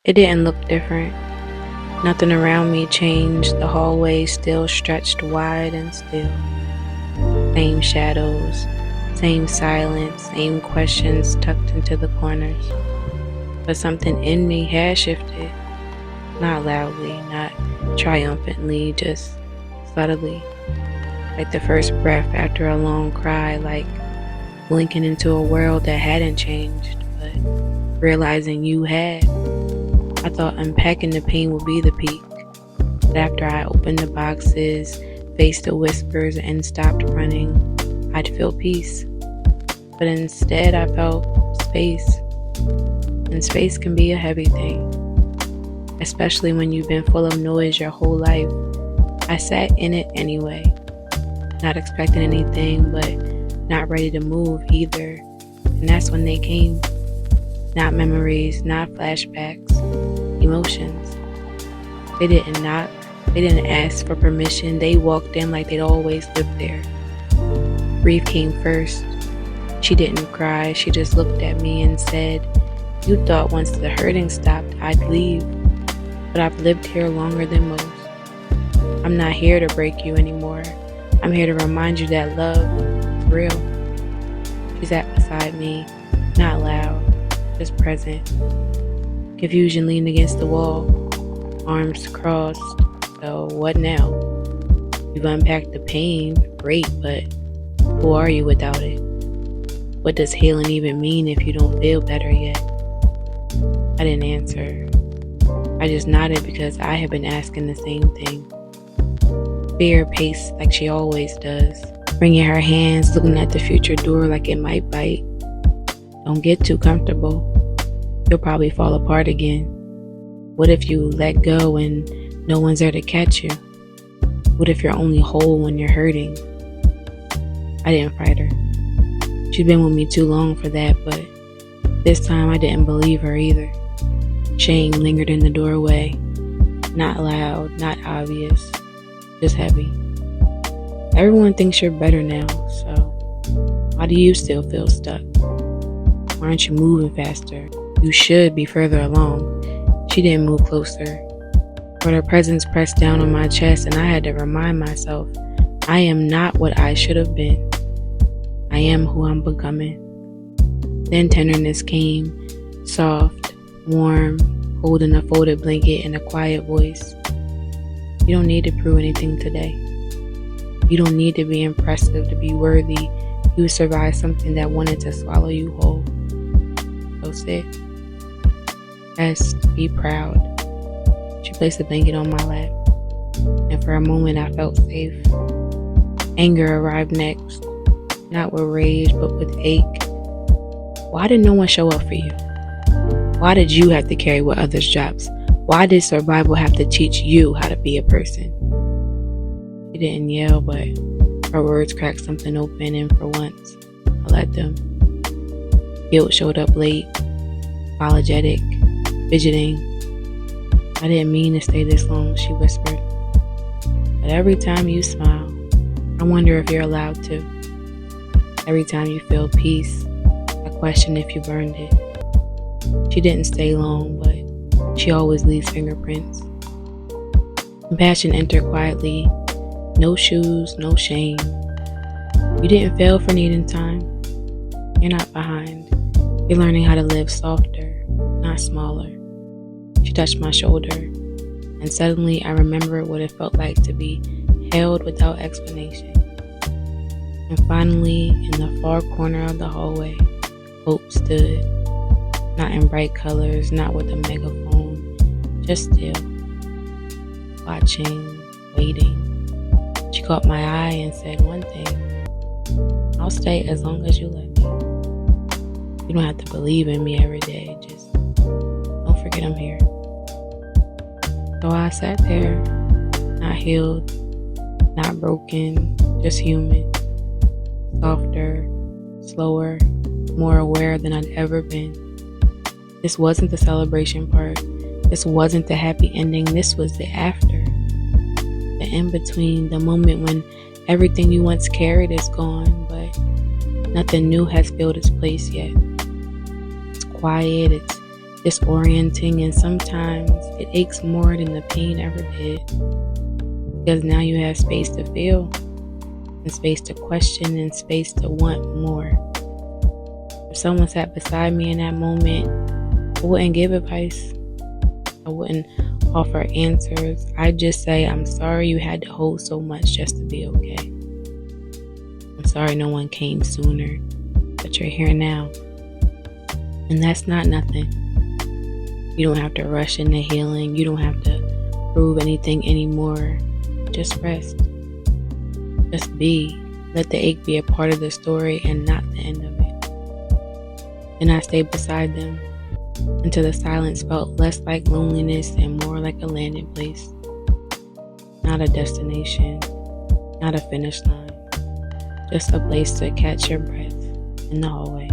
It didn't look different. Nothing around me changed. The hallway still stretched wide and still. Same shadows, same silence, same questions tucked into the corners. But something in me had shifted. Not loudly, not triumphantly, just subtly. Like the first breath after a long cry, like blinking into a world that hadn't changed, but realizing you had. I thought unpacking the pain would be the peak. But after I opened the boxes, faced the whispers, and stopped running, I'd feel peace. But instead, I felt space. And space can be a heavy thing, especially when you've been full of noise your whole life. I sat in it anyway, not expecting anything, but not ready to move either. And that's when they came. Not memories, not flashbacks, emotions. They didn't knock, they didn't ask for permission. They walked in like they'd always lived there. Grief came first. She didn't cry, she just looked at me and said, "You thought once the hurting stopped, I'd leave, but I've lived here longer than most. I'm not here to break you anymore. I'm here to remind you that love is real." She sat beside me, not loud, just present. Confusion leaned against the wall, arms crossed. So what now? You've unpacked the pain, great, but who are you without it? What does healing even mean if you don't feel better yet? I didn't answer. I just nodded because I had been asking the same thing. Fear paced like she always does, wringing her hands, looking at the future door like it might bite. Don't get too comfortable. You'll probably fall apart again. What if you let go and no one's there to catch you? What if you're only whole when you're hurting? I didn't fight her. She'd been with me too long for that, but this time I didn't believe her either. Shame lingered in the doorway. Not loud, not obvious, just heavy. Everyone thinks you're better now, so why do you still feel stuck? Why aren't you moving faster? You should be further along. She didn't move closer, but her presence pressed down on my chest, and I had to remind myself, I am not what I should have been. I am who I'm becoming. Then tenderness came, soft, warm, holding a folded blanket and a quiet voice. You don't need to prove anything today. You don't need to be impressive to be worthy. You survived something that wanted to swallow you whole. So sit. Rest. Be proud. She placed the blanket on my lap, and for a moment I felt safe. Anger arrived next, not with rage, but with ache. Why did no one show up for you? Why did you have to carry what others dropped? Why did survival have to teach you how to be a person? She didn't yell, but her words cracked something open, and for once, I let them. Guilt showed up late, apologetic, fidgeting. I didn't mean to stay this long, she whispered. But every time you smile, I wonder if you're allowed to. Every time you feel peace, I question if you've earned it. She didn't stay long, but she always leaves fingerprints. Compassion entered quietly. No shoes, no shame. You didn't fail for needing time. You're not behind. You're learning how to live softer, not smaller. She touched my shoulder, and suddenly I remembered what it felt like to be held without explanation. And finally, in the far corner of the hallway, hope stood. Not in bright colors, not with a megaphone, just still. Watching, waiting. She caught my eye and said one thing. I'll stay as long as you let me. You don't have to believe in me every day, just don't forget I'm here. So I sat there, not healed, not broken, just human. Softer, slower, more aware than I'd ever been. This wasn't the celebration part. This wasn't the happy ending. This was the after. The in-between, the moment when everything you once carried is gone, but nothing new has filled its place yet. It's quiet, it's disorienting, and sometimes it aches more than the pain ever did. Because now you have space to feel, and space to question, and space to want more. If someone sat beside me in that moment, I wouldn't give advice. I wouldn't offer answers. I'd just say, I'm sorry you had to hold so much just to be okay. I'm sorry no one came sooner, but you're here now. And that's not nothing. You don't have to rush into healing. You don't have to prove anything anymore. Just rest. Just be. Let the ache be a part of the story and not the end of it. And I stayed beside them until the silence felt less like loneliness and more like a landing place. Not a destination, not a finish line, just a place to catch your breath in the hallway.